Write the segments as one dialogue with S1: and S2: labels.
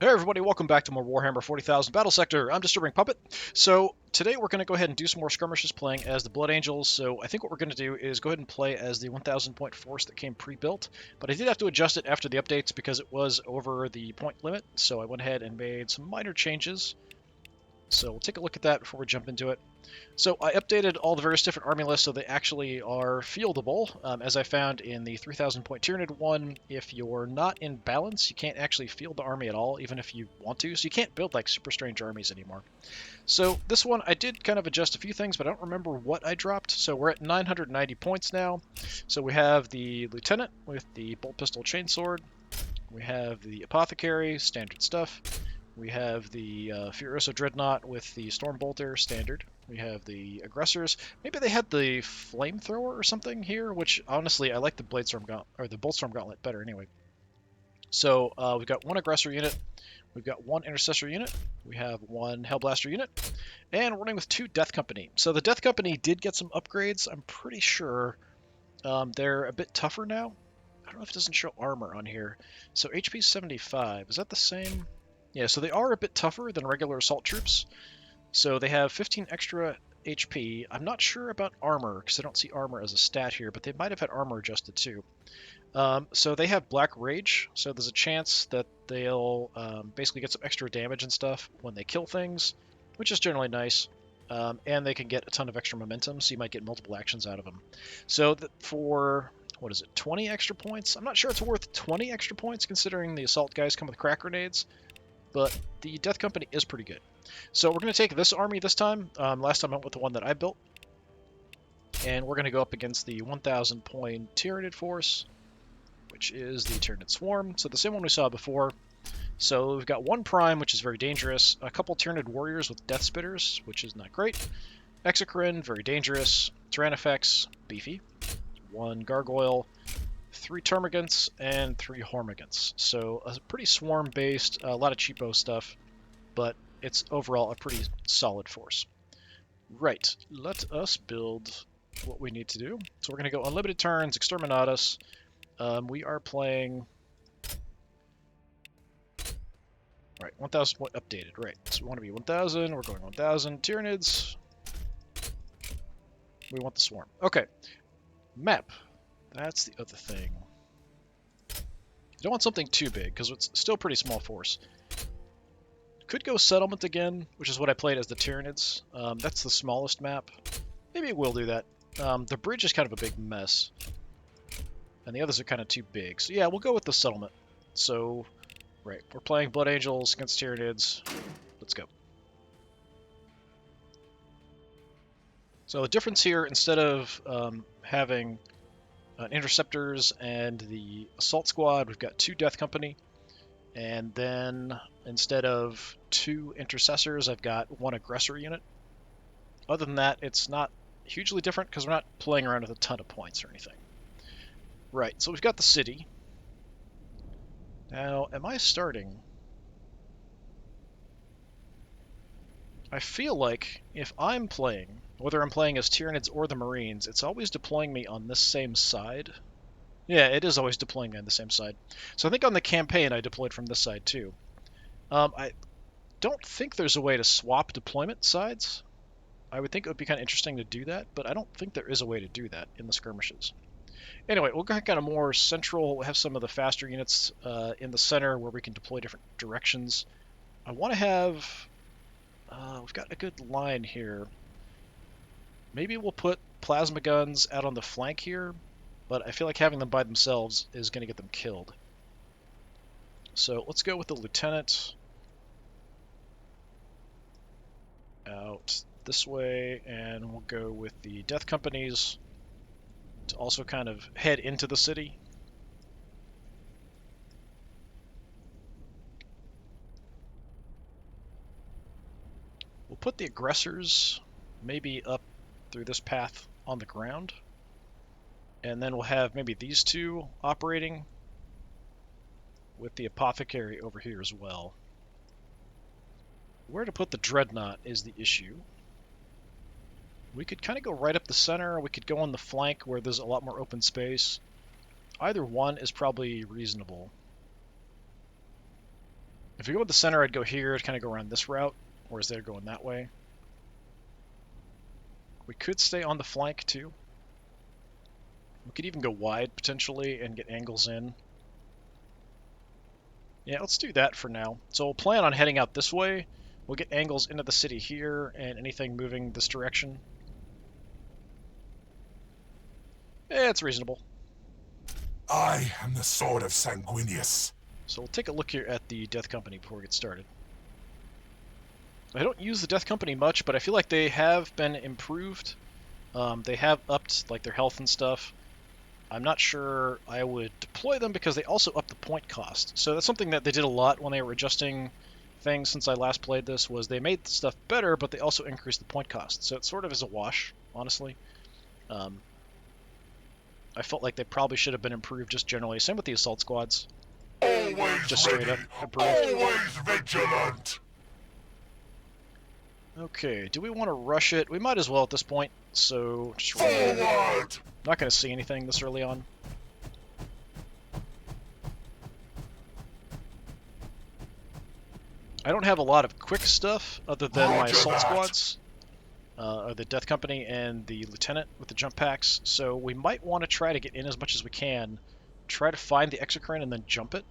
S1: Hey everybody, welcome back to more Warhammer 40,000 Battlesector. I'm DisturbingPuppet. So today we're going to go ahead and do some more skirmishes playing as the Blood Angels. So I think what we're going to do is go ahead and play as the 1,000 point force that came pre-built. But I did have to adjust it after the updates because it was over the point limit. So I went ahead and made some minor changes. So we'll take a look at that before we jump into it. So I updated all the various different army lists so they actually are fieldable. As I found in the 3,000 point Tyranid one, if you're not in balance, you can't actually field the army at all, even if you want to. So you can't build like super strange armies anymore. So this one, I did kind of adjust a few things, but I don't remember what I dropped. So we're at 990 points now. So we have the Lieutenant with the Bolt Pistol Chainsword. We have the Apothecary, standard stuff. We have the Furioso Dreadnought with the Stormbolter, standard. We have the Aggressors. Maybe they had the Flamethrower or something here, which honestly I like the Bladestorm Gauntlet, or the Boltstorm Gauntlet better anyway. So we've got one Aggressor unit, we've got one Intercessor unit, we have one Hellblaster unit, and we're running with two Death Company. So the Death Company did get some upgrades. I'm pretty sure they're a bit tougher now. I don't know if it doesn't show armor on here. So HP 75, is that the same? Yeah, so they are a bit tougher than regular assault troops. So they have 15 extra HP. I'm not sure about armor, because I don't see armor as a stat here, but they might have had armor adjusted too. So they have Black Rage, so there's a chance that they'll basically get some extra damage and stuff when they kill things, which is generally nice. And they can get a ton of extra momentum, so you might get multiple actions out of them. So for, what is it, 20 extra points? I'm not sure it's worth 20 extra points, considering the assault guys come with crack grenades. But the Death Company is pretty good. So we're going to take this army this time. Last time I went with the one that I built. And we're going to go up against the 1,000 point Tyranid force, which is the Tyranid Swarm. So the same one we saw before. So we've got one Prime, which is very dangerous. A couple Tyranid Warriors with Death Spitters, which is not great. Exocrine, very dangerous. Tyrannifex, beefy. One Gargoyle. 3 Termagants, and 3 Hormagants. So a pretty swarm-based, a lot of cheapo stuff, but it's overall a pretty solid force. Right, let us build what we need to do. So we're going to go unlimited turns, Exterminatus. We are playing... Right, 1,000 updated, right. So we want to be 1,000, we're going 1,000. Tyranids. We want the swarm. Okay, map. That's the other thing. You don't want something too big, because it's still a pretty small force. Could go settlement again, which is what I played as the Tyranids. That's the smallest map. Maybe it will do that. The bridge is kind of a big mess. And the others are kind of too big. So yeah, we'll go with the settlement. So, right, we're playing Blood Angels against Tyranids. Let's go. So the difference here, instead of having Interceptors and the Assault Squad, we've got 2 Death Company. And then instead of 2 Intercessors, I've got 1 Aggressor unit. Other than that, it's not hugely different because we're not playing around with a ton of points or anything. Right, so we've got the city. Now, am I starting? I feel like if I'm playing, whether I'm playing as Tyranids or the Marines, it's always deploying me on this same side. Yeah, it is always deploying me on the same side. So I think on the campaign I deployed from this side too. I don't think there's a way to swap deployment sides. I would think it would be kind of interesting to do that, but I don't think there is a way to do that in the skirmishes. Anyway, we'll go kind of more central. We'll have some of the faster units in the center where we can deploy different directions. I want to have... we've got a good line here. Maybe we'll put plasma guns out on the flank here, but I feel like having them by themselves is going to get them killed. So let's go with the Lieutenant out this way, and we'll go with the Death Companies to also kind of head into the city. We'll put the Aggressors maybe up through this path on the ground. And then we'll have maybe these 2 operating with the Apothecary over here as well. Where to put the Dreadnought is the issue. We could kind of go right up the center. We could go on the flank where there's a lot more open space. Either one is probably reasonable. If we go with the center, I'd go here to kind of go around this route, whereas they're going that way. We could stay on the flank, too. We could even go wide, potentially, and get angles in. Yeah, let's do that for now. So we'll plan on heading out this way. We'll get angles into the city here, and anything moving this direction. Yeah, it's reasonable.
S2: I am the sword of Sanguinius.
S1: So we'll take a look here at the Death Company before we get started. I don't use the Death Company much, but I feel like they have been improved. They have upped like their health and stuff. I'm not sure I would deploy them because they also up the point cost. So that's something that they did a lot when they were adjusting things since I last played this, was they made stuff better, but they also increased the point cost. So it sort of is a wash, honestly. I felt like they probably should have been improved just generally. Same with the assault squads.
S2: Always
S1: Just straight
S2: ready,
S1: up improved.
S2: always vigilant.
S1: Okay, do we want to rush it? We might as well at this point, so just run in.
S2: Forward!
S1: Not going to see anything this early on. I don't have a lot of quick stuff other than my
S2: Roger
S1: assault
S2: that.
S1: squads, or the Death Company and the Lieutenant with the jump packs, so we might want to try to get in as much as we can, try to find the exocrine and then jump it.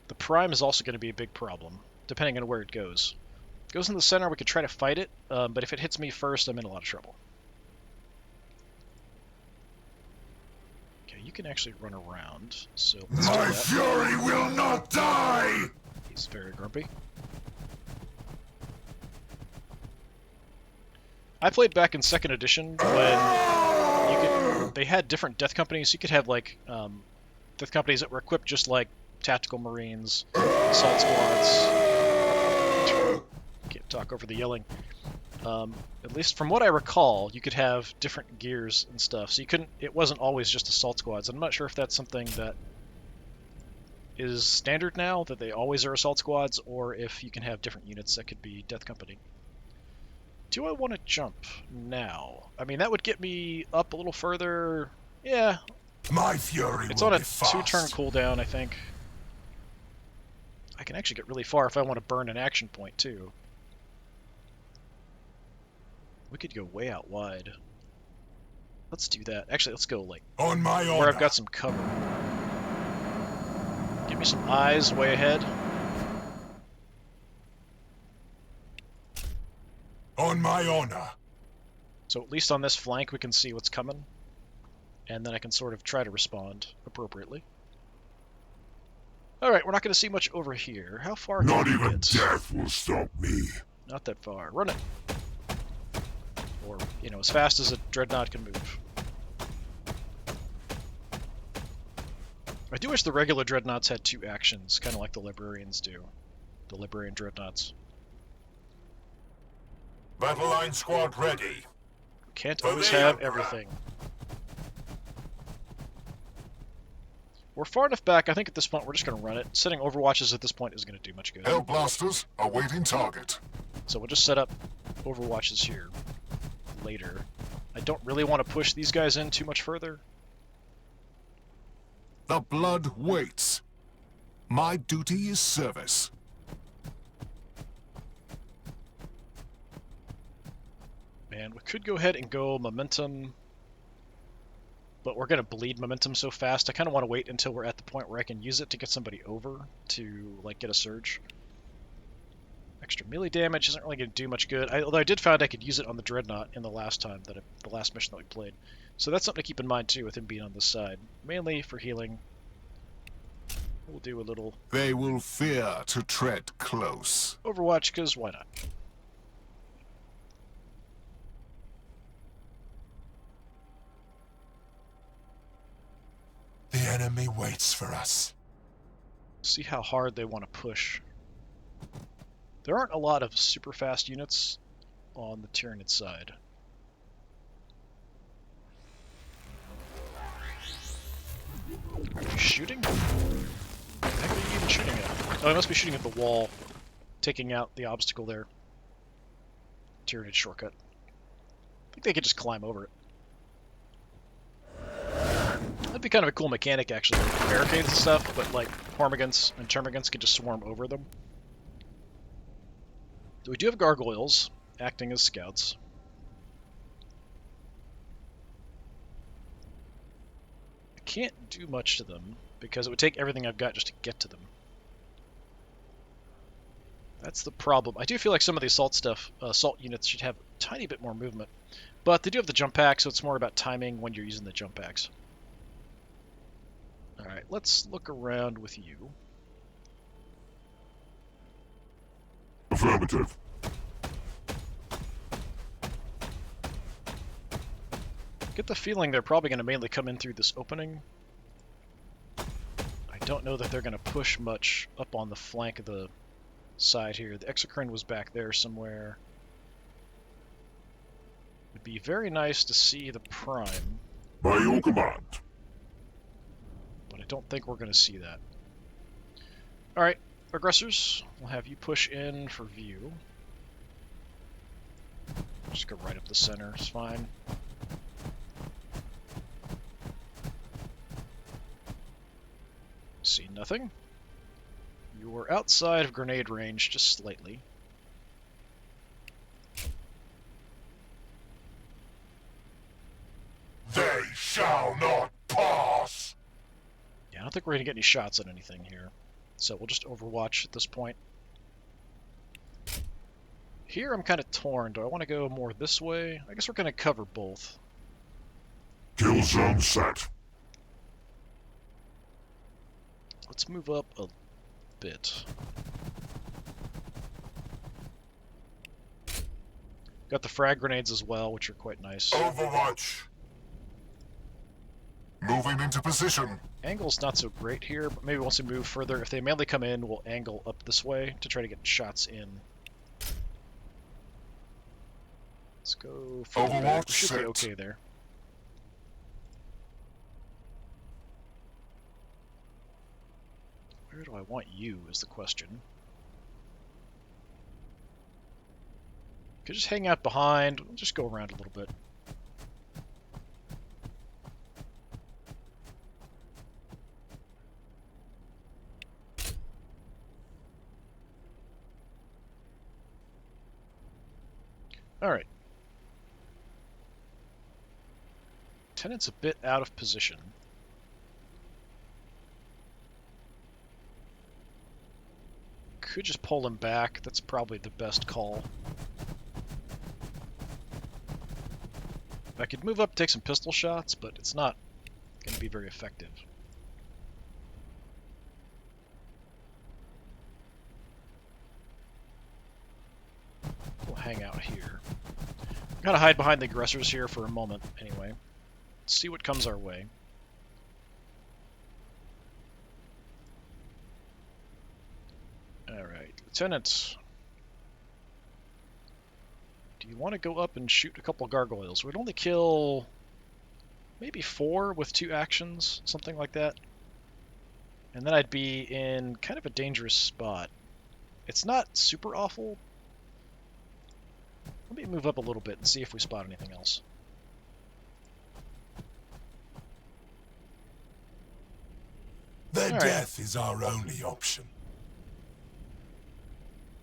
S1: The Prime is also going to be a big problem, depending on where it goes. If it goes in the center, we could try to fight it, but if it hits me first, I'm in a lot of trouble. Okay, you can actually run around, so let's do
S2: My
S1: that.
S2: fury will not die!
S1: He's very grumpy. I played back in 2nd edition when they had different death companies. You could have like death companies that were equipped just like tactical marines, assault squads. Can't talk over the yelling. At least from what I recall, you could have different gears and stuff. So you couldn't. It wasn't always just assault squads. I'm not sure if that's something that is standard now, that they always are assault squads, or if you can have different units that could be death company. Do I want to jump now? I mean, that would get me up a little further. Yeah,
S2: My fury
S1: it's
S2: will
S1: on a
S2: be fast.
S1: 2-turn cooldown, I think. I can actually get really far if I want to burn an action point, too. We could go way out wide. Let's do that. Actually, let's go, like,
S2: On my honor.
S1: where I've got some cover. Give me some eyes way ahead.
S2: On my honor.
S1: So at least on this flank we can see what's coming. And then I can sort of try to respond appropriately. Alright, we're not going to see much over here. How far can
S2: Not
S1: we
S2: even
S1: get?
S2: death will stop me.
S1: Not that far. Run it. Or, you know, as fast as a dreadnought can move. I do wish the regular dreadnoughts had 2 actions, kind of like the librarians do. The librarian dreadnoughts.
S2: Battle line squad ready.
S1: Can't
S2: For
S1: always
S2: the
S1: have
S2: Emperor.
S1: everything. We're far enough back, I think at this point we're just going to run it. Setting overwatches at this point isn't going to do much good.
S2: Hell blasters awaiting target.
S1: So we'll just set up overwatches here later. I don't really want to push these guys in too much further.
S2: The blood waits. My duty is service.
S1: And we could go ahead and go momentum, but we're going to bleed momentum so fast. I kind of want to wait until we're at the point where I can use it to get somebody over to like get a surge. Extra melee damage isn't really going to do much good, although I did find I could use it on the Dreadnought in the last mission that we played. So that's something to keep in mind too with him being on this side. Mainly for healing. We'll do a little
S2: They will fear to tread close.
S1: Overwatch, because why not?
S2: The enemy waits for us.
S1: See how hard they want to push. There aren't a lot of super fast units on the Tyranid side. Are you shooting? What the heck are you even shooting at? Oh, I must be shooting at the wall, taking out the obstacle there. Tyranid shortcut. I think they could just climb over it. That'd be kind of a cool mechanic, actually. Barricades and stuff, but like Hormigans and Termagants could just swarm over them. We do have gargoyles acting as scouts. I can't do much to them because it would take everything I've got just to get to them. That's the problem. I do feel like some of the assault units should have a tiny bit more movement. But they do have the jump pack, so it's more about timing when you're using the jump packs. Alright, let's look around with you.
S2: Affirmative.
S1: Get the feeling they're probably going to mainly come in through this opening. I don't know that they're going to push much up on the flank of the side here. The exocrine was back there somewhere. It'd be very nice to see the prime.
S2: By your command.
S1: But I don't think we're going to see that. Alright, aggressors, we'll have you push in for view. Just go right up the center, it's fine. See nothing. You are outside of grenade range, just slightly.
S2: They shall not pass!
S1: Yeah, I don't think we're going to get any shots at anything here. So we'll just overwatch at this point. Here I'm kind of torn. Do I want to go more this way? I guess we're going to cover both.
S2: Kill zone set.
S1: Let's move up a bit. Got the frag grenades as well, which are quite nice.
S2: Overwatch. Moving into position.
S1: Angle's not so great here, but maybe once we move further, if they mainly come in, we'll angle up this way to try to get shots in. Let's go further back. We should be okay there. Where do I want you is the question. Could just hang out behind. We'll just go around a little bit. Alright. Tenant's a bit out of position. Could just pull him back. That's probably the best call. I could move up, take some pistol shots, but it's not going to be very effective. We'll hang out here. I'm going to hide behind the aggressors here for a moment, anyway. Let's see what comes our way. Alright, Lieutenant. Do you want to go up and shoot a couple gargoyles? We'd only kill maybe 4 with 2 actions, something like that. And then I'd be in kind of a dangerous spot. It's not super awful. Let me move up a little bit and see if we spot anything else.
S2: Their death is our only option.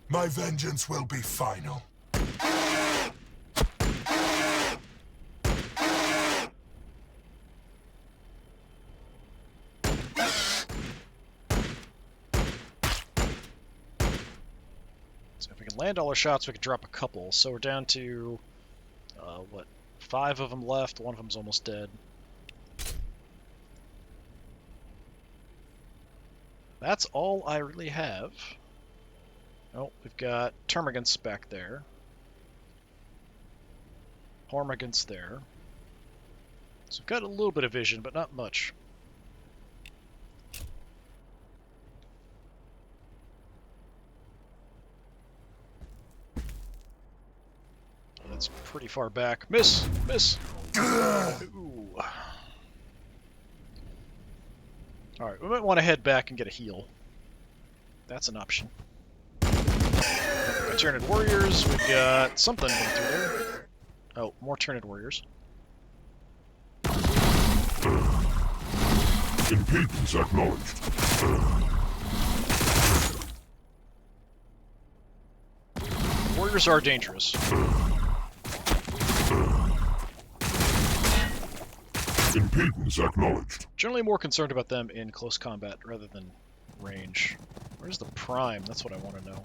S2: My vengeance will be final.
S1: So if we can land all our shots, we can drop a couple. So we're down to, what, 5 of them left. One of them's almost dead. That's all I really have. Oh, we've got Termagants back there. Hormigants there. So we've got a little bit of vision, but not much. That's pretty far back. Miss! Miss! Ooh. Alright, we might want to head back and get a heal. That's an option. Got Tyranid warriors, we've got something going through there. Oh, more Tyranid warriors.
S2: Impedance acknowledged.
S1: Warriors are dangerous.
S2: Impedance acknowledged.
S1: Generally more concerned about them in close combat rather than range. Where's the prime? That's what I want to know.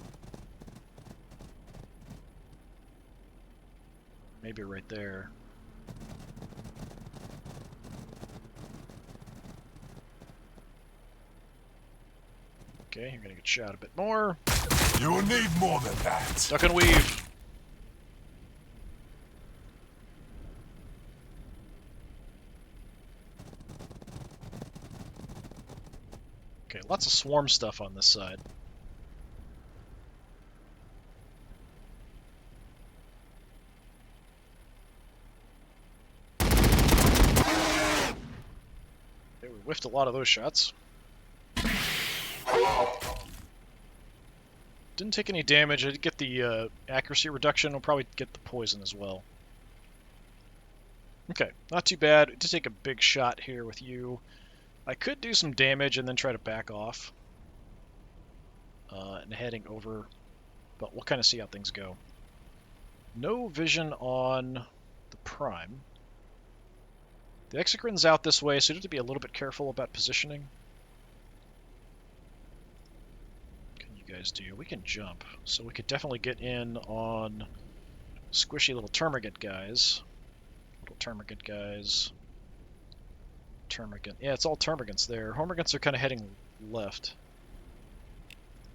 S1: Maybe right there. Okay, you're gonna get shot a bit more.
S2: You will need more than that.
S1: Duck and weave. Okay, lots of swarm stuff on this side. Okay, we whiffed a lot of those shots. Didn't take any damage. I did get the accuracy reduction. I'll probably get the poison as well. Okay, not too bad. I did take a big shot here with you. I could do some damage and then try to back off. And heading over, but we'll kind of see how things go. No vision on the prime. The Exocrin's out this way, so you have to be a little bit careful about positioning. Guys do. We can jump, so we could definitely get in on squishy little termagant guys. Termagant. Yeah, it's all termagants there. Hormagants are kind of heading left.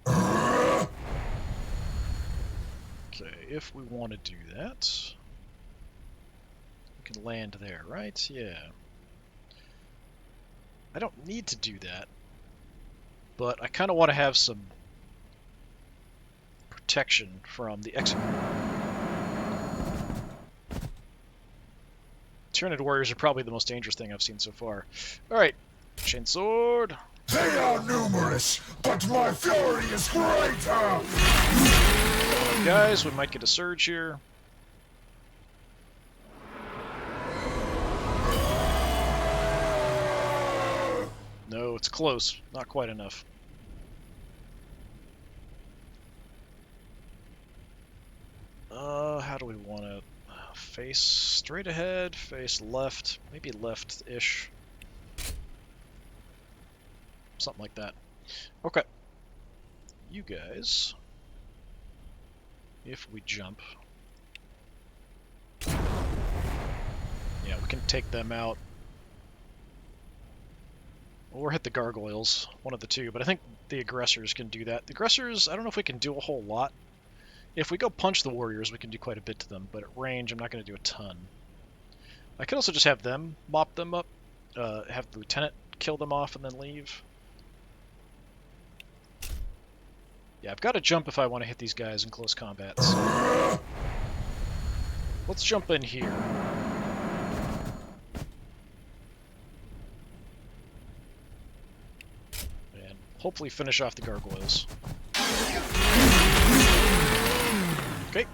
S1: Okay, if we want to do that, we can land there, right? Yeah. I don't need to do that, but I kind of want to have some protection from the Exocrin. Tyranid warriors are probably the most dangerous thing I've seen so far. Alright, chainsword.
S2: They are numerous, but my fury is greater!
S1: Guys, we might get a surge here. No, it's close. Not quite enough. How do we want to face? Straight ahead, face left, maybe left-ish. Something like that. Okay. You guys, if we jump, yeah, we can take them out. Or hit the gargoyles, one of the two, but I think the aggressors can do that. The aggressors, I don't know if we can do a whole lot. If we go punch the warriors, we can do quite a bit to them, but at range, I'm not going to do a ton. I could also just have them mop them up, have the lieutenant kill them off and then leave. Yeah, I've got to jump if I want to hit these guys in close combat. So let's jump in here. And hopefully finish off the gargoyles. Okay.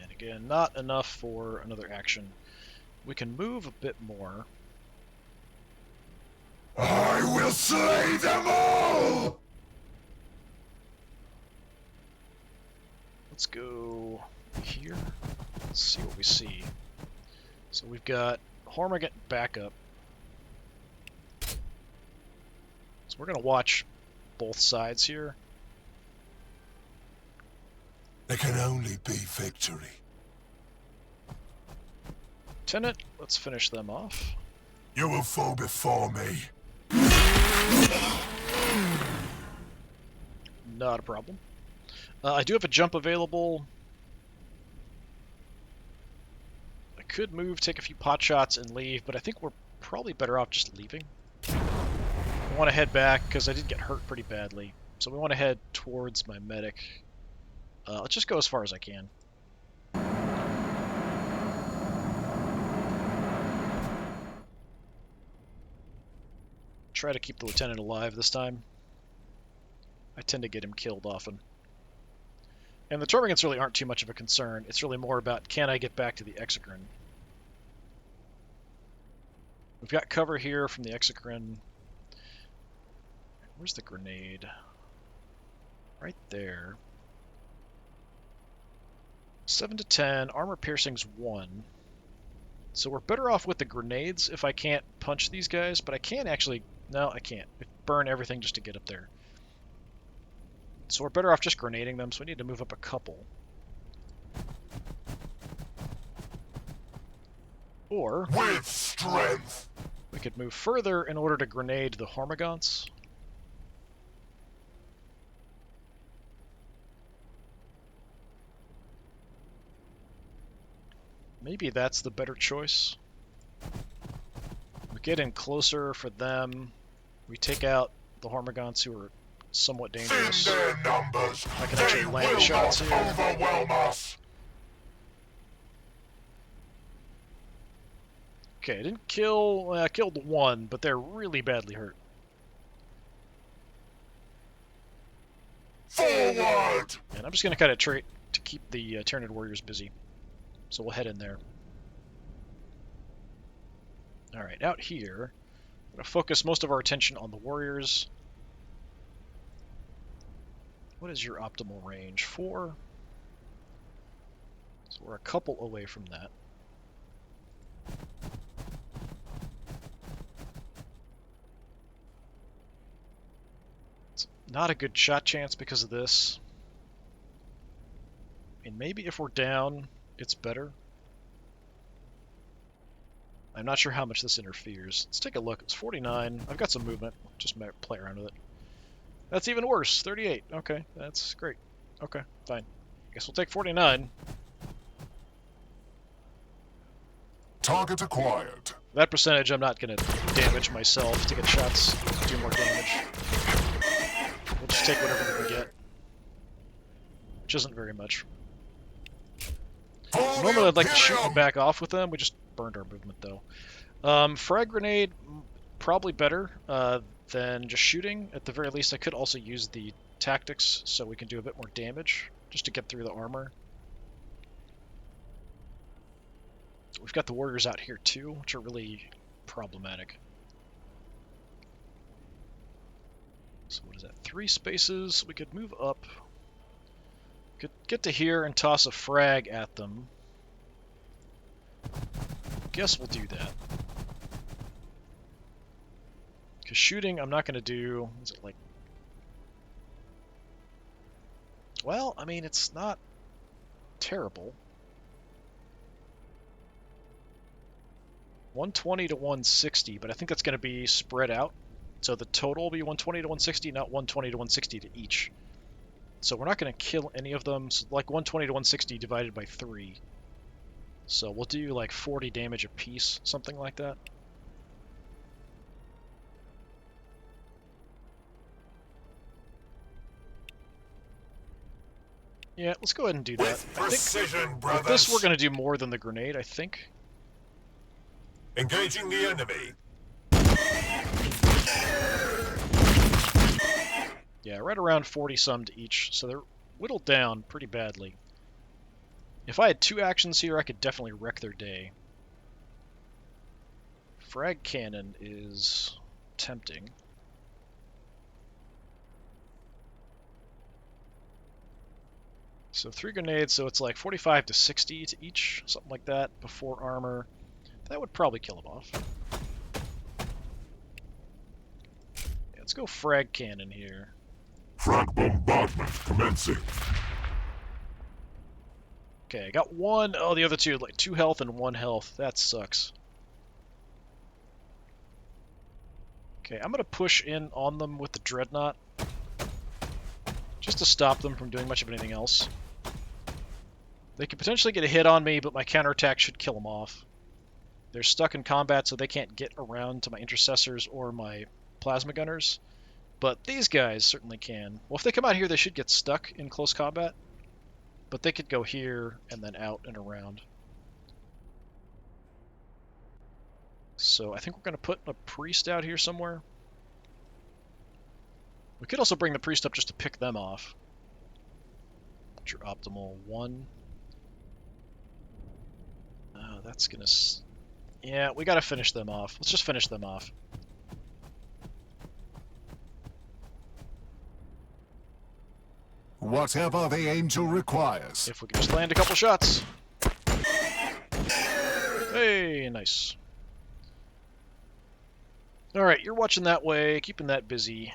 S1: And again, not enough for another action. We can move a bit more.
S2: I will slay them all!
S1: Let's go here. Let's see what we see. So we've got Hormagant backup. So we're going to watch both sides here.
S2: There can only be victory.
S1: Lieutenant, let's finish them off.
S2: You will fall before me.
S1: Not a problem. I do have a jump available. I could move, take a few pot shots, and leave, but I think we're probably better off just leaving. I want to head back because I did get hurt pretty badly. So we want to head towards my medic. Let's just go as far as I can. Try to keep the lieutenant alive this time. I tend to get him killed often. And the Termagants really aren't too much of a concern. It's really more about, can I get back to the Exocrine? We've got cover here from the Exocrine. Where's the grenade? Right there. 7 to 10, armor piercing's 1. So we're better off with the grenades if I can't punch these guys, but I can actually... No, I can't. I burn everything just to get up there. So we're better off just grenading them, so we need to move up a couple. Or...
S2: With strength!
S1: We could move further in order to grenade the Hormagaunts. Maybe that's the better choice. We get in closer for them. We take out the Hormagaunts, who are somewhat dangerous.
S2: Their numbers,
S1: I can actually land shots here.
S2: overwhelm us.
S1: Okay, I didn't kill... I killed one, but they're really badly hurt.
S2: Forward!
S1: And I'm just going to kind of try to keep the Tyranid warriors busy. So we'll head in there. Alright, out here, I'm going to focus most of our attention on the warriors. What is your optimal range? 4? So we're a couple away from that. It's not a good shot chance because of this. And maybe if we're down, it's better. I'm not sure how much this interferes. Let's take a look. It's 49. I've got some movement. Just might play around with it. That's even worse. 38. Okay, that's great. Okay, fine. Guess we'll take 49.
S2: Target acquired.
S1: That percentage, I'm not going to damage myself to get shots to do more damage. We'll just take whatever we can get. Which isn't very much. Normally I'd like to shoot and back off with them. We just burned our movement, though. Frag grenade, probably better than just shooting. At the very least, I could also use the tactics so we can do a bit more damage, just to get through the armor. We've got the warriors out here, too, which are really problematic. So what is that? 3 spaces. We could move up. Could get to here and toss a frag at them. Guess we'll do that. Because shooting, I'm not going to do... Is it like... Well, I mean, it's not terrible. 120 to 160, but I think that's going to be spread out. So the total will be 120 to 160, not 120 to 160 to each. So we're not going to kill any of them. So like 120 to 160 divided by 3. So we'll do like 40 damage a piece, something like that. Yeah, let's go ahead and do that.
S2: With precision, brothers.
S1: With this, we're going to do more than the grenade, I think.
S2: Engaging the enemy.
S1: Yeah, right around 40-some to each, so they're whittled down pretty badly. If I had 2 actions here, I could definitely wreck their day. Frag cannon is tempting. So 3 grenades, so it's like 45 to 60 to each, something like that, before armor. That would probably kill them off. Yeah, let's go frag cannon here.
S2: Frag bombardment commencing.
S1: Okay, I got 1. Oh, the other 2, like 2 health and 1 health. That sucks. Okay, I'm going to push in on them with the Dreadnought. Just to stop them from doing much of anything else. They could potentially get a hit on me, but my counterattack should kill them off. They're stuck in combat, so they can't get around to my intercessors or my plasma gunners. But these guys certainly can. Well, if they come out here, they should get stuck in close combat. But they could go here and then out and around. So I think we're going to put a priest out here somewhere. We could also bring the priest up just to pick them off. Structure optimal 1. That's gonna... Yeah, we gotta finish them off. Let's just finish them off.
S2: Whatever the angel requires.
S1: If we can just land a couple shots. Hey, nice. Alright, you're watching that way, keeping that busy.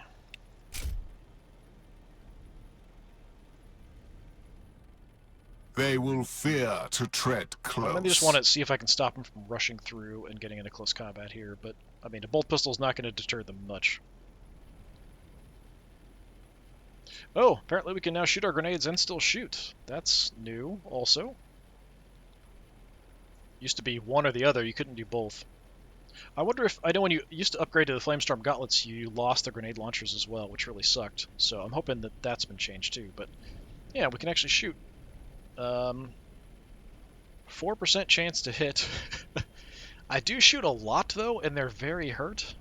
S2: They will fear to tread close.
S1: I just want to see if I can stop them from rushing through and getting into close combat here, but, I mean, a bolt pistol's not going to deter them much. Oh, apparently we can now shoot our grenades and still shoot. That's new, also. Used to be one or the other, you couldn't do both. I wonder if, I know when you used to upgrade to the Flamestorm Gauntlets, you lost the grenade launchers as well, which really sucked. So I'm hoping that that's been changed too, but yeah, we can actually shoot. 4% chance to hit. I do shoot a lot though, and they're very hurt.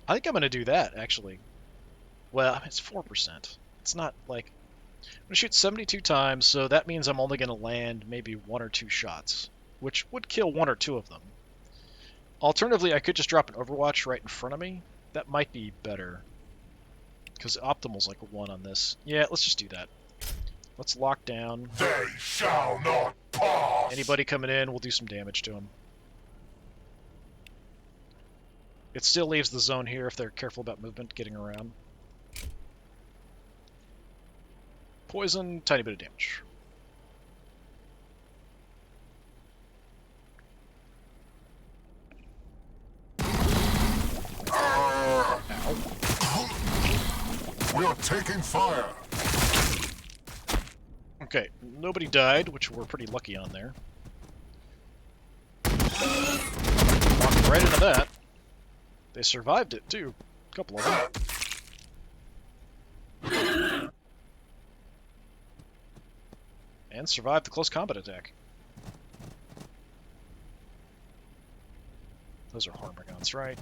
S1: I think I'm going to do that, actually. Well, it's 4%. It's not like... I'm going to shoot 72 times, so that means I'm only going to land maybe 1 or 2 shots, which would kill 1 or 2 of them. Alternatively, I could just drop an Overwatch right in front of me. That might be better, because optimal's like a 1 on this. Yeah, let's just do that. Let's lock down.
S2: They shall not pass!
S1: Anybody coming in, we'll do some damage to them. It still leaves the zone here if they're careful about movement, getting around. Poison, tiny bit of damage. Ow.
S2: We're taking fire!
S1: Okay, nobody died, which we're pretty lucky on there. Walked right into that. They survived it, too. A couple of them. And survived the close combat attack. Those are Hormigons, right?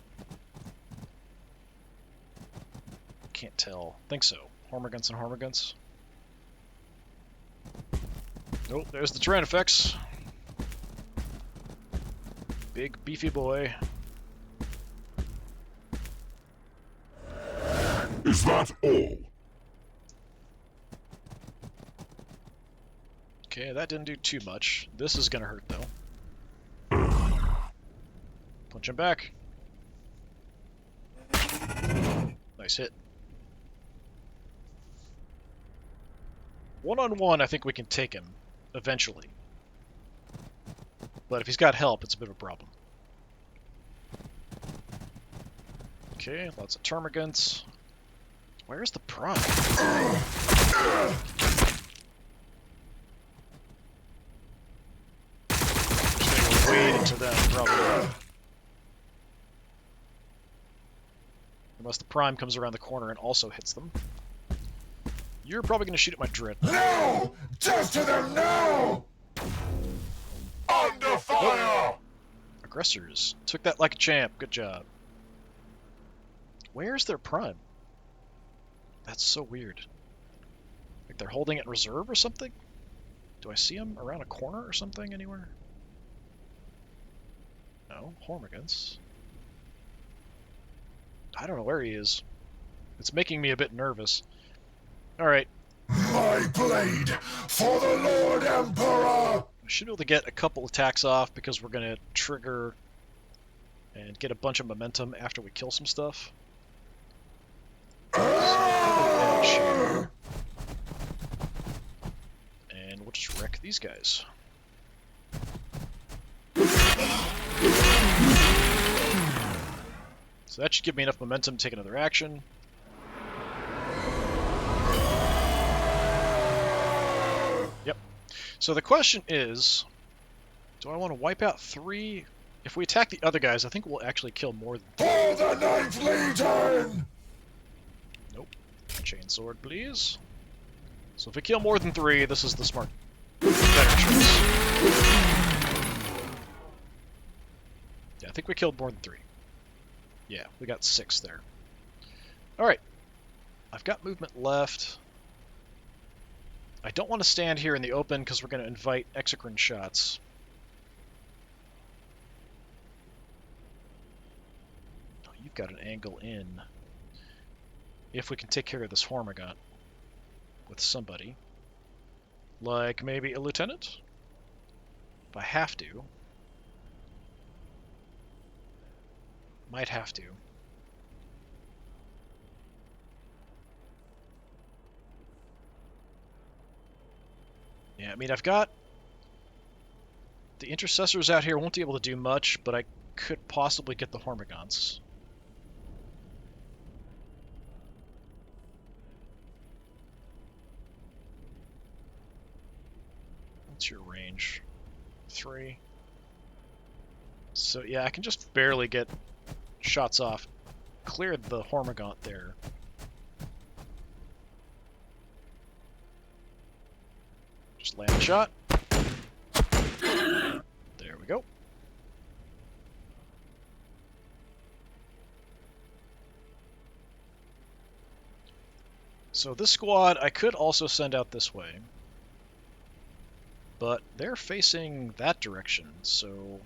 S1: Can't tell. Think so. Hormigons and Hormigons. Oh, there's the terrain effects. Big beefy boy.
S2: Is that all?
S1: Okay, that didn't do too much. This is gonna hurt, though. Punch him back. Nice hit. One-on-one, I think we can take him, eventually. But if he's got help, it's a bit of a problem. Okay, lots of termagants. Where's the prime? Wade into them, probably. Unless the prime comes around the corner and also hits them. You're probably going to shoot at my dread.
S2: No! Just to them now! Under fire!
S1: Oh. Aggressors. Took that like a champ. Good job. Where's their prime? That's so weird. Like they're holding it in reserve or something? Do I see them around a corner or something anywhere? No, Hormigons. I don't know where he is. It's making me a bit nervous. Alright.
S2: My blade for the Lord Emperor!
S1: I should be able to get a couple attacks off because we're going to trigger and get a bunch of momentum after we kill some stuff. And we'll just wreck these guys. So that should give me enough momentum to take another action. Yep. So the question is, do I want to wipe out 3? If we attack the other guys, I think we'll actually kill more than 3.
S2: For the Ninth Legion!
S1: Nope. Chainsword, please. So if we kill more than 3, this is the smart, better choice. Yeah, I think we killed more than 3. Yeah, we got 6 there. Alright. I've got movement left. I don't want to stand here in the open because we're going to invite exocrine shots. Oh, you've got an angle in. If we can take care of this Hormigaunt with somebody. Like maybe a lieutenant? If I have to. Might have to. Yeah, I mean, I've got... The intercessors out here won't be able to do much, but I could possibly get the Hormagaunts. What's your range? 3. So yeah, I can just barely get shots off. Cleared the Hormigaunt there. Just land a shot. There we go. So this squad I could also send out this way. But they're facing that direction, so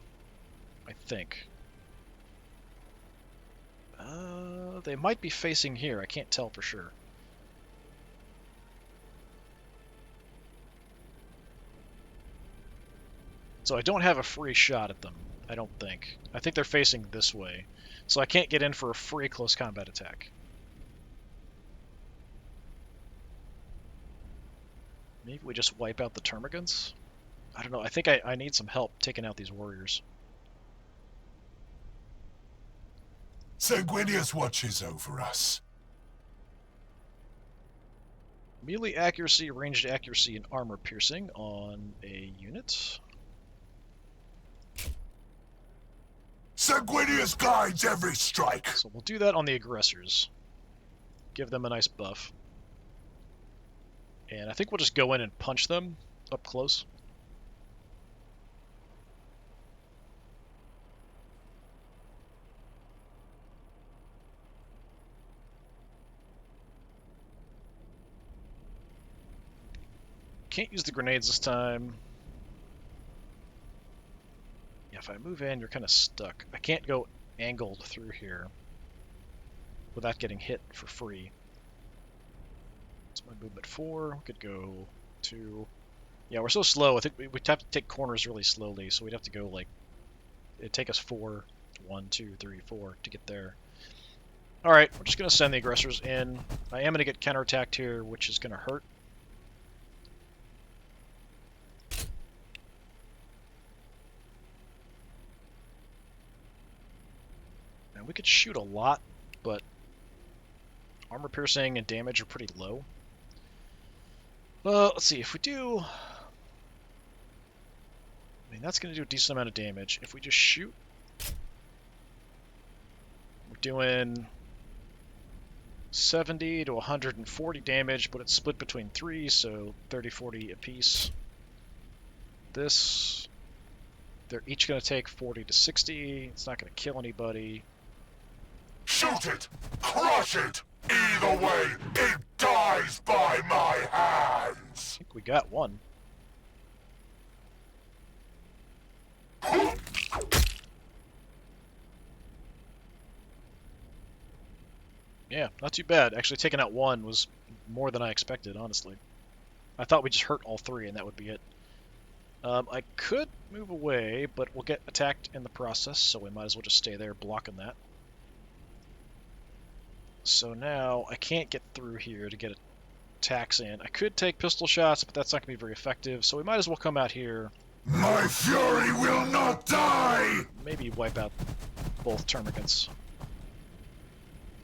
S1: I think. They might be facing here, I can't tell for sure. So I don't have a free shot at them, I don't think. I think they're facing this way, so I can't get in for a free close combat attack. Maybe we just wipe out the Termagants? I don't know, I think I need some help taking out these warriors.
S2: Sanguinius watches over us.
S1: Melee accuracy, ranged accuracy, and armor piercing on a unit.
S2: Sanguinius guides every strike.
S1: So we'll do that on the aggressors. Give them a nice buff. And I think we'll just go in and punch them up close. Can't use the grenades this time. Yeah, if I move in, you're kind of stuck. I can't go angled through here without getting hit for free. It's my movement 4. We could go 2. Yeah, we're so slow. I think we'd have to take corners really slowly, so we'd have to go like... It'd take us 4. 1, 2, 3, 4 to get there. Alright, we're just going to send the aggressors in. I am going to get counterattacked here, which is going to hurt. We could shoot a lot, but armor piercing and damage are pretty low. Let's see, if we do... I mean, that's going to do a decent amount of damage. If we just shoot... We're doing 70 to 140 damage, but it's split between 3, so 30-40 apiece. This... They're each going to take 40 to 60. It's not going to kill anybody.
S2: Shoot it! Crush it! Either way, it dies by my hands!
S1: I think we got one. Yeah, not too bad. Actually, taking out one was more than I expected, honestly. I thought we'd just hurt all 3 and that would be it. I could move away, but we'll get attacked in the process, so we might as well just stay there blocking that. So now I can't get through here to get attacks in. I could take pistol shots, but that's not going to be very effective, so we might as well come out here.
S2: My fury will not die!
S1: Maybe wipe out both Termagants.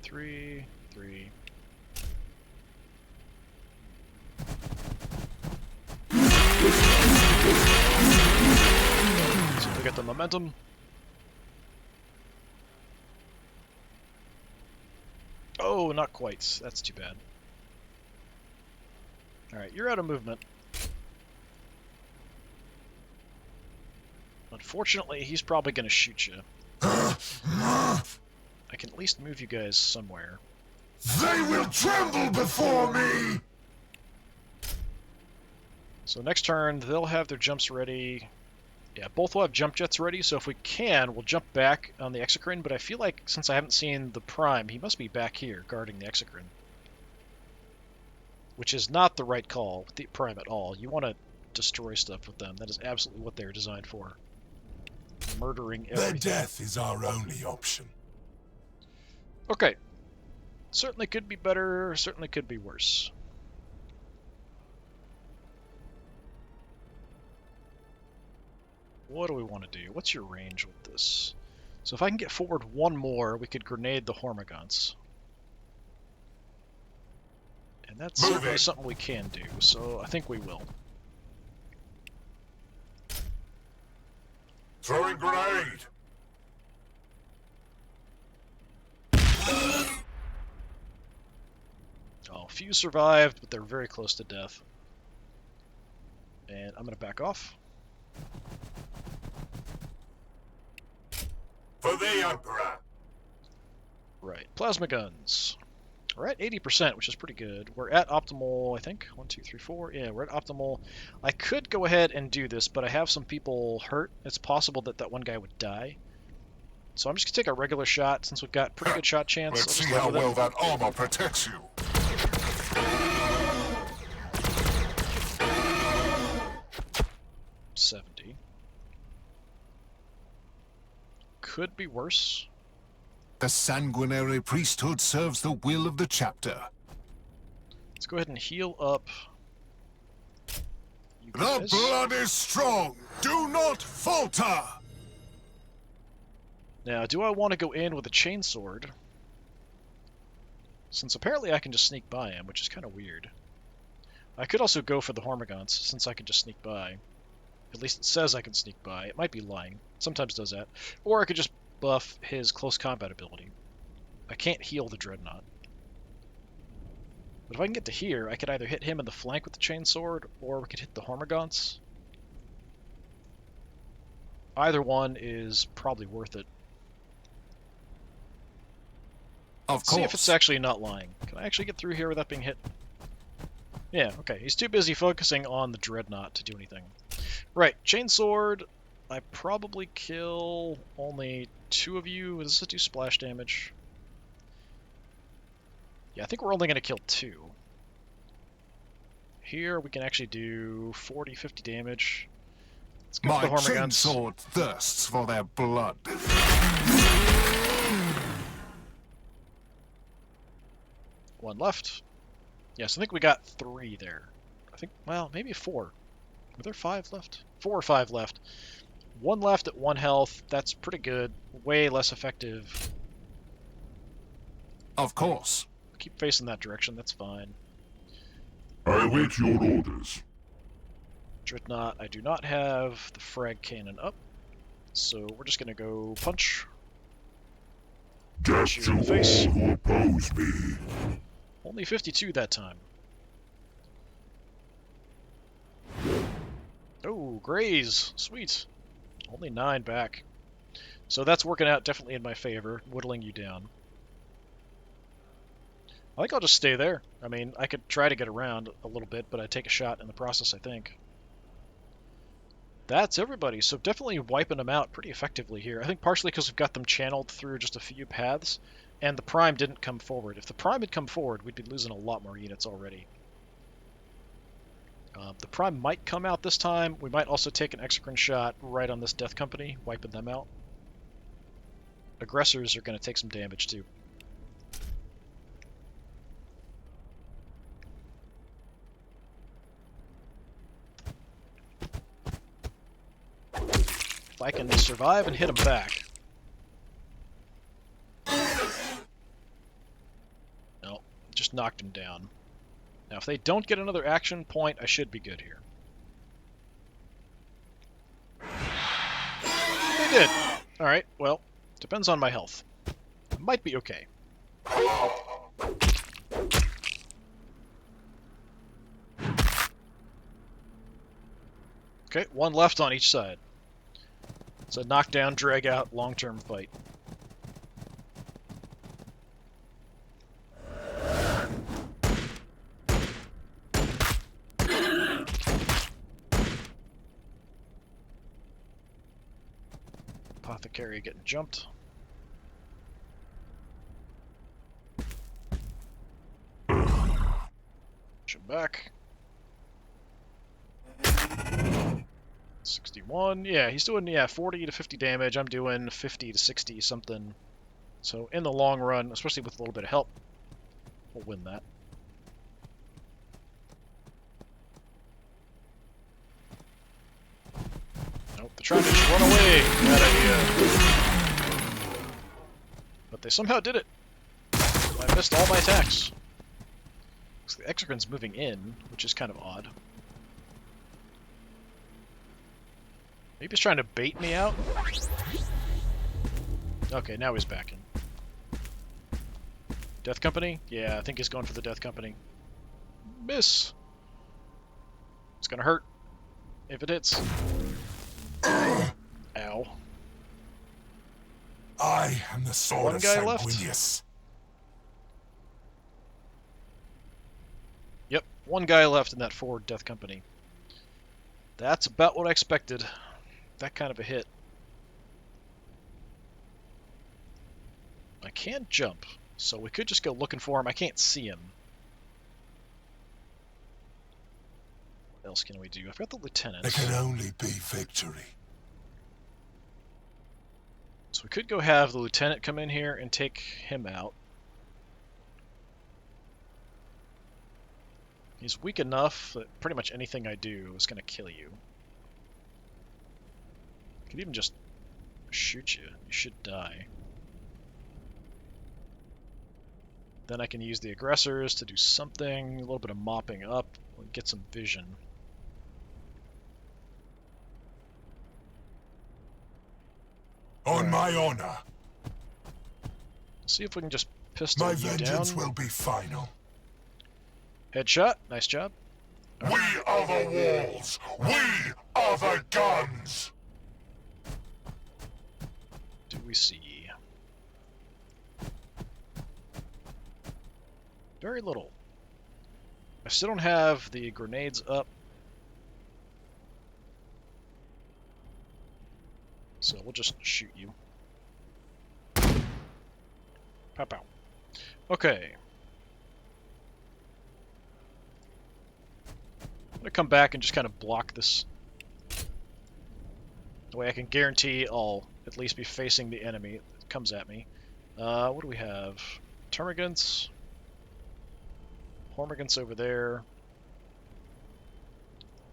S1: 3, 3. So we get the momentum. Oh, not quite. That's too bad. Alright, you're out of movement. Unfortunately, he's probably going to shoot you. I can at least move you guys somewhere.
S2: They will tremble before me!
S1: So next turn, they'll have their jumps ready. Yeah, both will have jump jets ready, so if we can, we'll jump back on the Exocrine, but I feel like since I haven't seen the Prime, he must be back here guarding the Exocrine. Which is not the right call with the Prime at all. You want to destroy stuff with them. That is absolutely what they're designed for. Murdering everything.
S2: Their death is our only option.
S1: Okay. Certainly could be better, certainly could be worse. What do we want to do? What's your range with this? So if I can get forward one more, we could grenade the Hormagaunts. And that's certainly something we can do, so I think we will.
S2: Throwing grenade!
S1: Oh, few survived, but they're very close to death. And I'm going to back off.
S2: For the Emperor!
S1: Right, plasma guns. We're at 80%, which is pretty good. We're at optimal, I think. 1, 2, 3, 4. Yeah, we're at optimal. I could go ahead and do this, but I have some people hurt. It's possible that that one guy would die. So I'm just going to take a regular shot, since we've got pretty good shot chance.
S2: Let's see how well that armor protects you.
S1: $70. Could be worse.
S2: The sanguinary priesthood serves the will of the chapter.
S1: Let's go ahead and heal up. You
S2: The
S1: guys.
S2: blood is strong. Do not falter.
S1: Now, do I want to go in with a chainsword? Since apparently I can just sneak by him, which is kind of weird. I could also go for the Hormagaunts, since I can just sneak by. At least it says I can sneak by. It might be lying. Sometimes does that. Or I could just buff his close combat ability. I can't heal the Dreadnought. But if I can get to here, I could either hit him in the flank with the chainsword, or we could hit the Hormagaunts. Either one is probably worth it.
S2: Of course.
S1: See if it's actually not lying. Can I actually get through here without being hit? Yeah, okay. He's too busy focusing on the Dreadnought to do anything. Right, chainsword. I probably kill only 2 of you. Does this do splash damage? Yeah, I think we're only going to kill 2. Here we can actually do 40, 50 damage. Let's go for
S2: My
S1: the Hormagaunts.
S2: chainsword thirsts for their blood.
S1: One left. Yes, I think we got 3 there. I think, well, maybe 4. Were there 5 left? 4 or 5 left. 1 left at 1 health. That's pretty good. Way less effective.
S2: Of course.
S1: Keep facing that direction. That's fine.
S2: I await your orders.
S1: Dreadnought, I do not have the frag cannon up. So we're just going to go punch.
S2: Death to all who oppose me.
S1: Only 52 that time. Oh, graze. Sweet. Only 9 back. So that's working out definitely in my favor, whittling you down. I think I'll just stay there. I mean, I could try to get around a little bit, but I'd take a shot in the process, I think. That's everybody, so definitely wiping them out pretty effectively here. I think partially because we've got them channeled through just a few paths, and the Prime didn't come forward. If the Prime had come forward, we'd be losing a lot more units already. The Prime might come out this time. We might also take an Exocrine shot right on this Death Company, wiping them out. Aggressors are going to take some damage too. If I can survive and hit him back. No, just knocked him down. Now, if they don't get another action point, I should be good here. They did. Alright, well, depends on my health. I might be okay. Okay, 1 left on each side. It's a knockdown, drag out, long-term fight. Apothecary getting jumped. Push him back. 61. Yeah, he's doing 40 to 50 damage. I'm doing 50 to 60 something. So in the long run, especially with a little bit of help, we'll win that. Nope, they're trying to just run away. Bad idea. But they somehow did it. I missed all my attacks. So the Exocrine's moving in, which is kind of odd. Maybe he's trying to bait me out? Okay, now he's backing. Death Company? Yeah, I think he's going for the Death Company. Miss! It's gonna hurt. If it hits. Ow.
S2: I am the sword
S1: One
S2: of
S1: guy left.
S2: Sanguinius.
S1: Yep, one guy left in that forward Death Company. That's about what I expected. That kind of a hit. I can't jump, so we could just go looking for him. I can't see him. What else can we do? I've got the lieutenant.
S2: There can only be victory.
S1: So we could go have the lieutenant come in here and take him out. He's weak enough that pretty much anything I do is going to kill you. I could even just shoot you. You should die. Then I can use the aggressors to do something, a little bit of mopping up, get some vision.
S2: On my honor,
S1: See if we can just pistol
S2: my
S1: you down.
S2: vengeance will be final.
S1: Headshot. Nice job.
S2: We are the walls. We are the guns.
S1: Do we see? Very little. I still don't have the grenades up. So we'll just shoot you. Pow pow. Okay. I'm gonna come back and just kind of block this. The way I can guarantee I'll at least be facing the enemy that comes at me. What do we have? Termagants. Hormigants over there.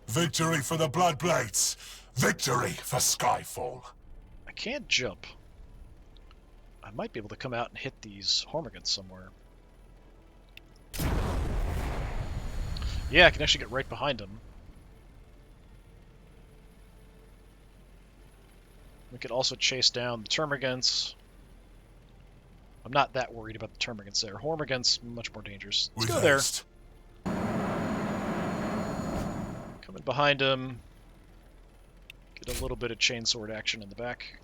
S2: Victory for the Bloodblades. Victory for Skyfall.
S1: I can't jump. I might be able to come out and hit these Hormigants somewhere. Yeah, I can actually get right behind them. We could also chase down the Termagants. I'm not that worried about the Termagants there. Hormigants, much more dangerous. Let's go there. Coming behind him. Get a little bit of chainsword action in the back.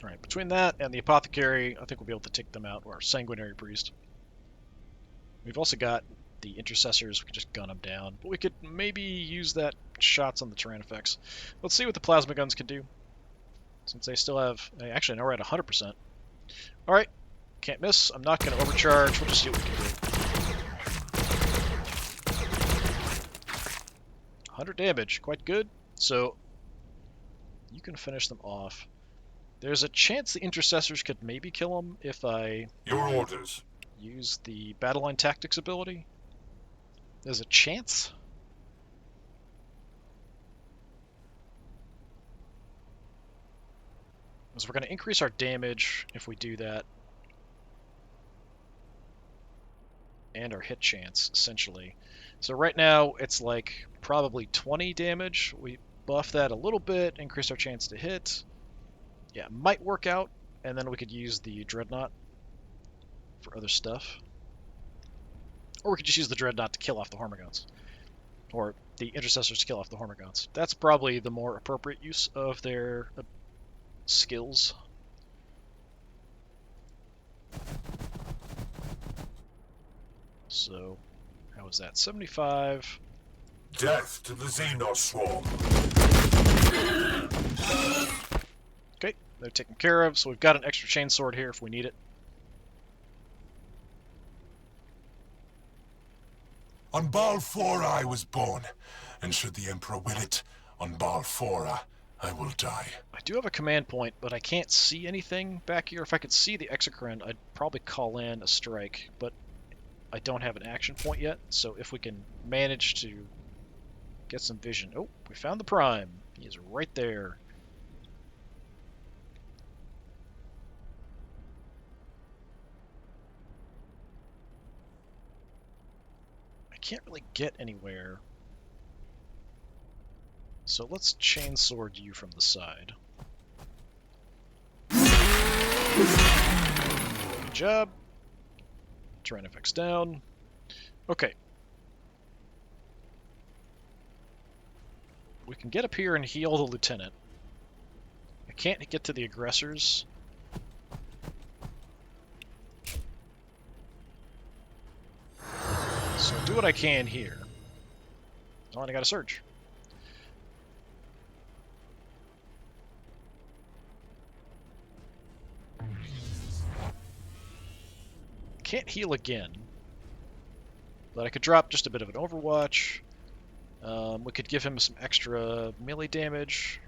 S1: Alright, between that and the Apothecary, I think we'll be able to take them out, or Sanguinary Priest. We've also got the Intercessors, we can just gun them down. But we could maybe use that shots on the Tyrannifex. Let's see what the Plasma Guns can do. Since they still have... Actually, now we're at 100%. Alright, can't miss. I'm not going to overcharge. We'll just see what we can do. 100 damage, quite good. So, you can finish them off. There's a chance the Intercessors could maybe kill them if I...
S2: Your orders.
S1: Use the Battle Line Tactics ability. There's a chance. Because we're going to increase our damage if we do that. And our hit chance, essentially. So right now, it's like probably 20 damage. We buff that a little bit, increase our chance to hit. Yeah, might work out. And then we could use the Dreadnought for other stuff. Or we could just use the Dreadnought to kill off the Hormigons. Or the Intercessors to kill off the Hormigons. That's probably the more appropriate use of their skills. So, How was that? 75.
S2: Death to the Xenos swarm.
S1: Okay, they're taken care of, so we've got an extra chainsword here if we need it.
S2: On Balfora I was born, and should the Emperor will it, on Balfora I will die.
S1: I do have a command point, but I can't see anything back here. If I could see the Exocrine, I'd probably call in a strike, but I don't have an action point yet, so if we can manage to get some vision. Oh, we found the Prime. He is right there. I can't really get anywhere. So let's chainsword you from the side. Good job. Terrain effects down. Okay. We can get up here and heal the lieutenant. I can't get to the aggressors. So I'll do what I can here. Oh, and I got a surge. Can't heal again. But I could drop just a bit of an Overwatch. We could give him some extra melee damage.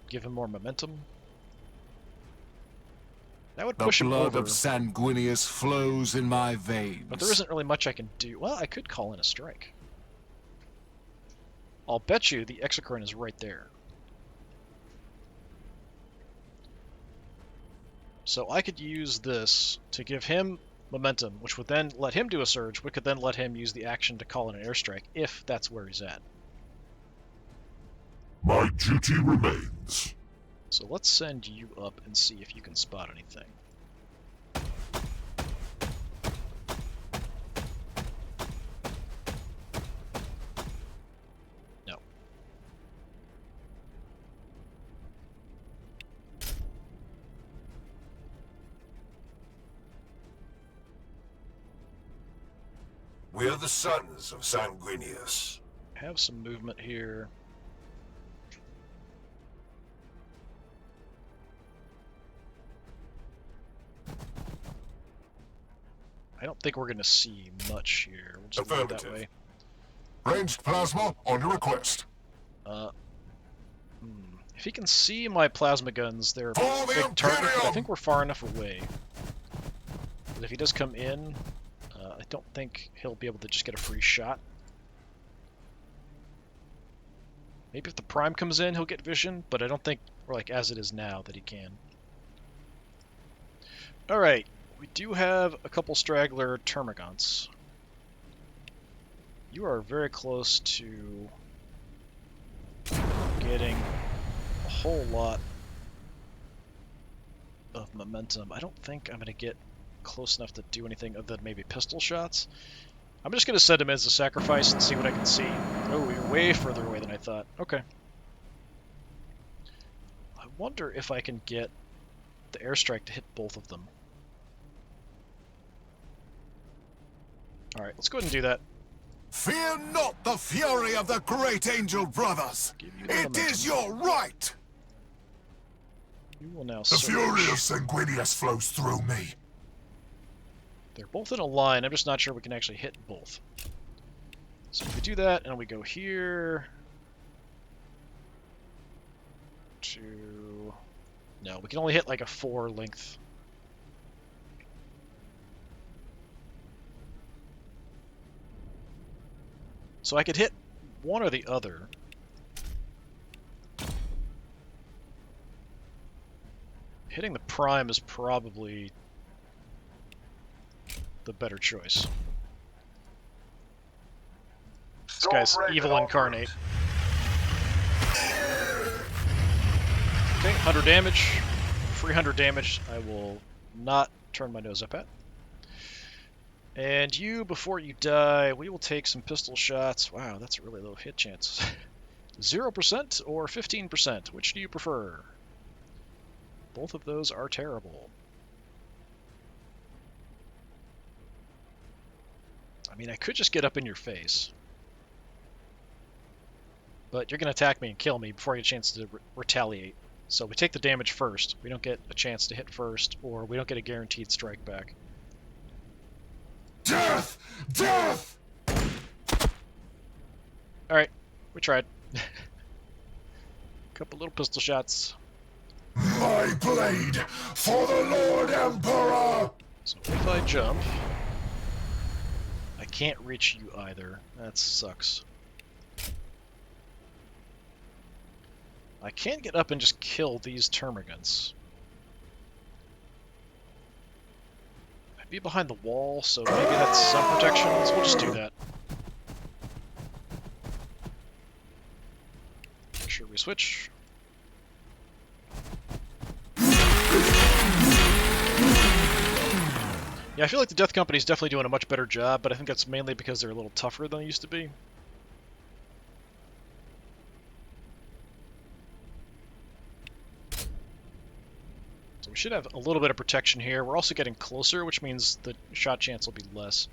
S1: Give him more momentum. That would push him
S3: The blood
S1: over.
S3: of Sanguinius flows in my veins.
S1: But there isn't really much I can do. Well, I could call in a strike. I'll bet you the Exocrine is right there. So I could use this to give him momentum, which would then let him do a surge. We could then let him use the action to call in an airstrike, if that's where he's at.
S2: My duty remains.
S1: So let's send you up and see if you can spot anything. No.
S2: We're the sons of Sanguinius.
S1: Have some movement here. I don't think we're going to see much here. We'll just leave it that way.
S2: Ranged plasma on your request.
S1: If he can see my plasma guns, they're a
S2: For the
S1: big target, but I
S2: Imperium!
S1: think we're far enough away. But if he does come in, I don't think he'll be able to just get a free shot. Maybe if the Prime comes in, he'll get vision, but I don't think, or like as it is now, that he can. Alright, we do have a couple straggler termagants. You are very close to getting a whole lot of momentum. I don't think I'm going to get close enough to do anything other than maybe pistol shots. I'm just going to send him as a sacrifice and see what I can see. Oh, you're way further away than I thought. Okay. I wonder if I can get the airstrike to hit both of them. Alright, let's go ahead and do that.
S3: Fear not the fury of the great angel brothers.
S1: Give you the
S3: It
S1: momentum.
S3: is your right.
S1: You will now
S2: The
S1: surge.
S2: fury of Sanguinius flows through me.
S1: They're both in a line. I'm just not sure we can actually hit both. So if we do that, and we go here to... No, we can only hit like a 4 length. So I could hit one or the other. Hitting the Prime is probably the better choice. This guy's evil incarnate. Okay, 100 damage. 300 damage I will not turn my nose up at. And you, before you die, we will take some pistol shots. Wow, that's a really low hit chance. 0% or 15%? Which do you prefer? Both of those are terrible. I mean, I could just get up in your face. But you're going to attack me and kill me before I get a chance to retaliate. So we take the damage first. We don't get a chance to hit first, or we don't get a guaranteed strike back.
S3: Death! Death!
S1: Alright, we tried. Couple little pistol shots.
S3: My blade for the Lord Emperor!
S1: So if I jump, I can't reach you either. That sucks. I can get up and just kill these termagants. I'd be behind the wall, so maybe that's some protection. So we'll just do that. Make sure we switch. Yeah, I feel like the Death Company is definitely doing a much better job, but I think that's mainly because they're a little tougher than they used to be. So we should have a little bit of protection here. We're also getting closer, which means the shot chance will be less.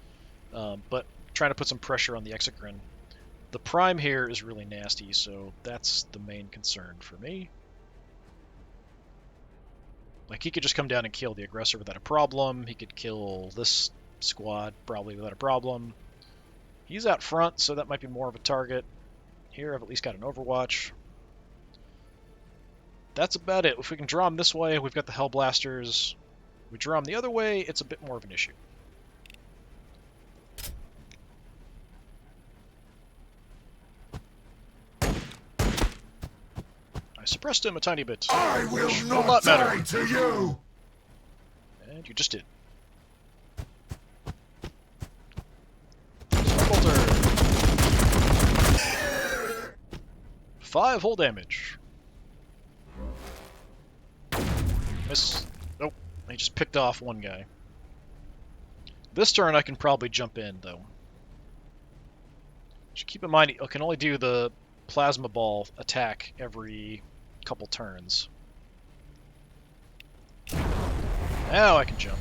S1: But trying to put some pressure on the Exegrin. The Prime here is really nasty, so that's the main concern for me. Like, he could just come down and kill the aggressor without a problem. He could kill this squad probably without a problem. He's out front, so that might be more of a target. Here, I've at least got an Overwatch. That's about it. If we can draw him this way, we've got the Hellblasters. If we draw him the other way, it's a bit more of an issue. I suppressed him a tiny bit.
S3: I will not die to you!
S1: And you just did. Bolter. 5 hull damage. Miss. Nope. I just picked off one guy. This turn I can probably jump in, though. Just keep in mind, I can only do the plasma ball attack every couple turns. Now I can jump.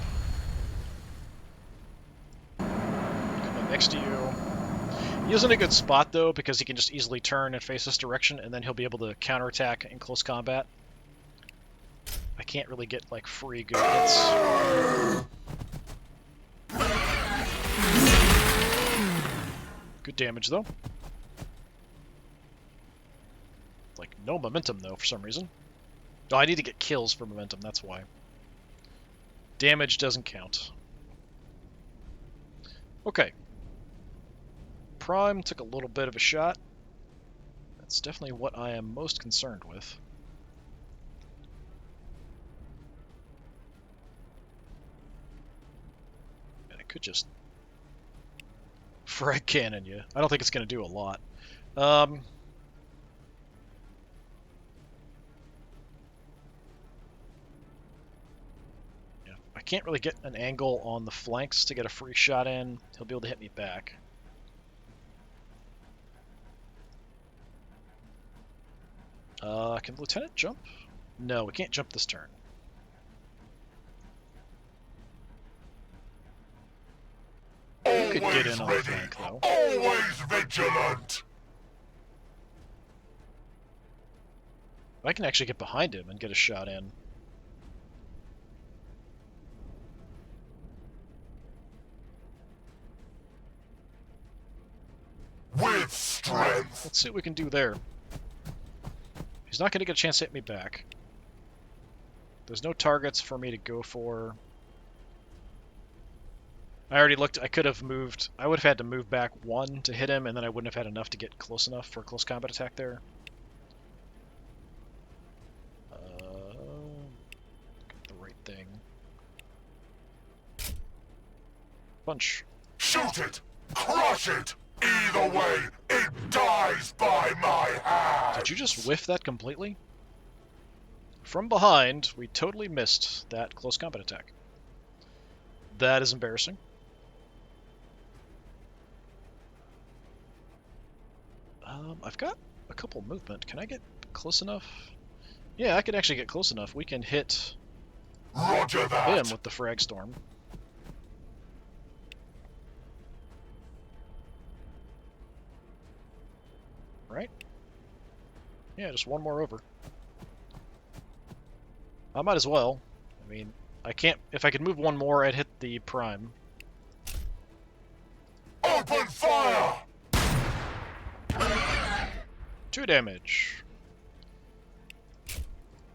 S1: Come up next to you. He isn't a good spot, though, because he can just easily turn and face this direction, and then he'll be able to counterattack in close combat. I can't really get, like, free good hits. Good damage, though. Like, no momentum, though, for some reason. Oh, I need to get kills for momentum, that's why. Damage doesn't count. Okay. Prime took a little bit of a shot. That's definitely what I am most concerned with. And I could just frag cannon you. I don't think it's going to do a lot. I can't really get an angle on the flanks to get a free shot in. He'll be able to hit me back. Can the Lieutenant jump? No, we can't jump this turn. You could get in on the flank, though.
S2: Always vigilant!
S1: I can actually get behind him and get a shot in.
S2: With strength!
S1: Let's see what we can do there. He's not going to get a chance to hit me back. There's no targets for me to go for. I already looked. I could have moved. I would have had to move back 1 to hit him, and then I wouldn't have had enough to get close enough for a close combat attack there. Got the right thing. Punch.
S2: Shoot it! Crush it! Either way, it dies by my hand!
S1: Did you just whiff that completely? From behind, we totally missed that close combat attack. That is embarrassing. I've got a couple movement. Can I get close enough? Yeah, I can actually get close enough. We can hit
S2: Roger that!
S1: him with the frag storm. right? Yeah, just one more over. I might as well. I mean, I can't... If I could move one more, I'd hit the prime.
S2: Open fire!
S1: 2 damage.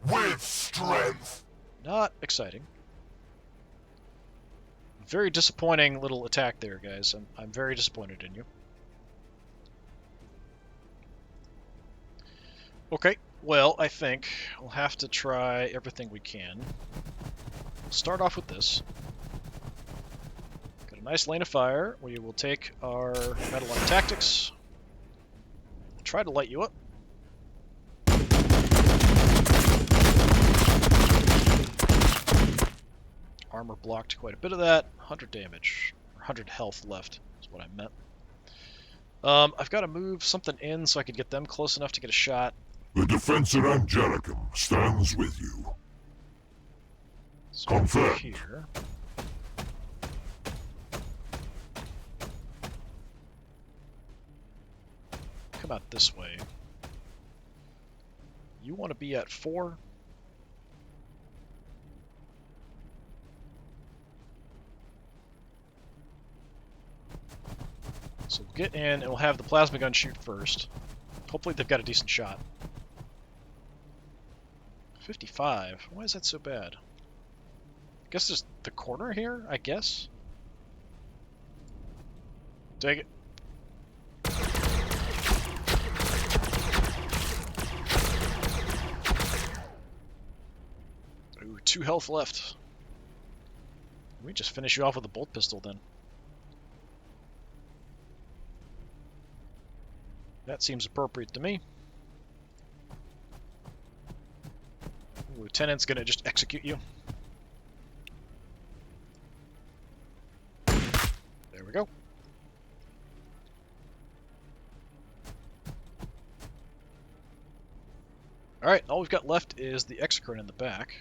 S2: With strength.
S1: Not exciting. Very disappointing little attack there, guys. I'm very disappointed in you. Okay, well, I think we'll have to try everything we can. Start off with this. Got a nice lane of fire. We will take our battle line tactics. Try to light you up. Armor blocked quite a bit of that. 100 damage. Or 100 health left is what I meant. I've got to move something in so I can get them close enough to get a shot.
S2: The defensor Angelicum stands with you.
S1: So
S2: Confirmed.
S1: here. Come out this way. You want to be at 4. So we'll get in and we'll have the plasma gun shoot first. Hopefully they've got a decent shot. 55. Why is that so bad? I guess there's the corner here, I guess? Take it. Ooh, 2 health left. We just finish you off with a bolt pistol then. That seems appropriate to me. Lieutenant's gonna just execute you. There we go. Alright, all we've got left is the exocrine in the back.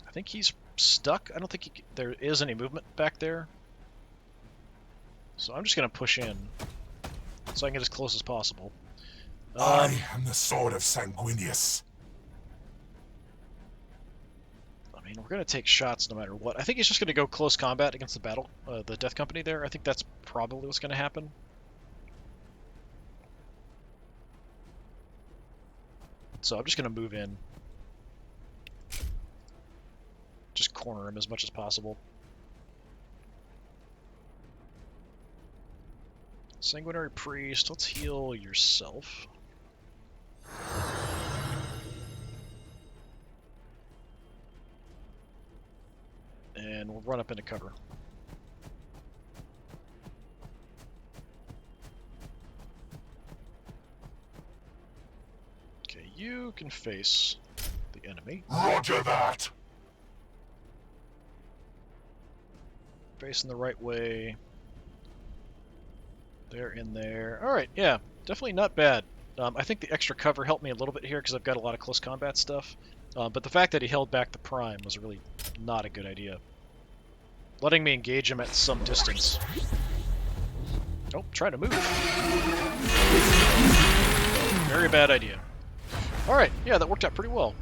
S1: I think he's stuck. I don't think there is any movement back there. So I'm just going to push in so I can get as close as possible.
S3: I am the sword of Sanguinius.
S1: I mean, we're going to take shots no matter what. I think he's just going to go close combat against the Death Company there. I think that's probably what's going to happen. So I'm just going to move in. Just corner him as much as possible. Sanguinary Priest, let's heal yourself. And we'll run up into cover. Okay, you can face the enemy.
S2: Roger that.
S1: Facing the right way. They're in there. Alright, yeah, definitely not bad. I think the extra cover helped me a little bit here because I've got a lot of close combat stuff. But the fact that he held back the prime was really not a good idea. Letting me engage him at some distance. Oh, trying to move. Very bad idea. Alright, yeah, that worked out pretty well.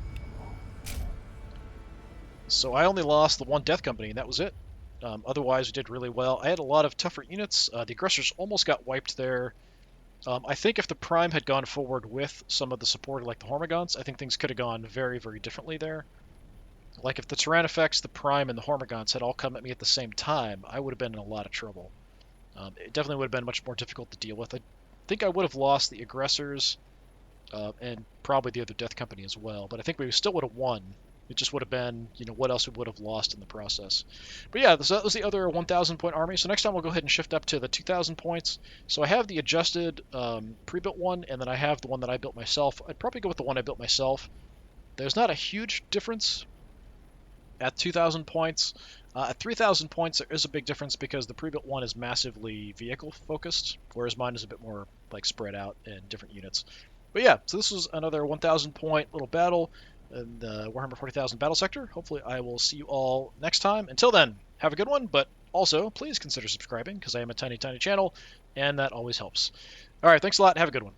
S1: So I only lost the 1 Death Company, and that was it. Otherwise, we did really well. I had a lot of tougher units. The aggressors almost got wiped there. I think if the Prime had gone forward with some of the support, like the Hormigons, I think things could have gone very, very differently there. Like if the Tyrannifex, the Prime, and the Hormigons had all come at me at the same time, I would have been in a lot of trouble. It definitely would have been much more difficult to deal with. I think I would have lost the aggressors, and probably the other Death Company as well, but I think we still would have won. It just would have been, you know, what else we would have lost in the process. But yeah, so that was the other 1,000 point army. So next time we'll go ahead and shift up to the 2,000 points. So I have the adjusted pre-built one, and then I have the one that I built myself. I'd probably go with the one I built myself. There's not a huge difference at 2,000 points. At 3,000 points, there is a big difference because the pre-built one is massively vehicle-focused, whereas mine is a bit more like spread out in different units. But yeah, so this was another 1,000 point little battle in the Warhammer 40,000 Battlesector. Hopefully I will see you all next time. Until then, have a good one, but Also, please consider subscribing, because I am a tiny, tiny channel, and that always helps. All right, thanks a lot. Have a good one.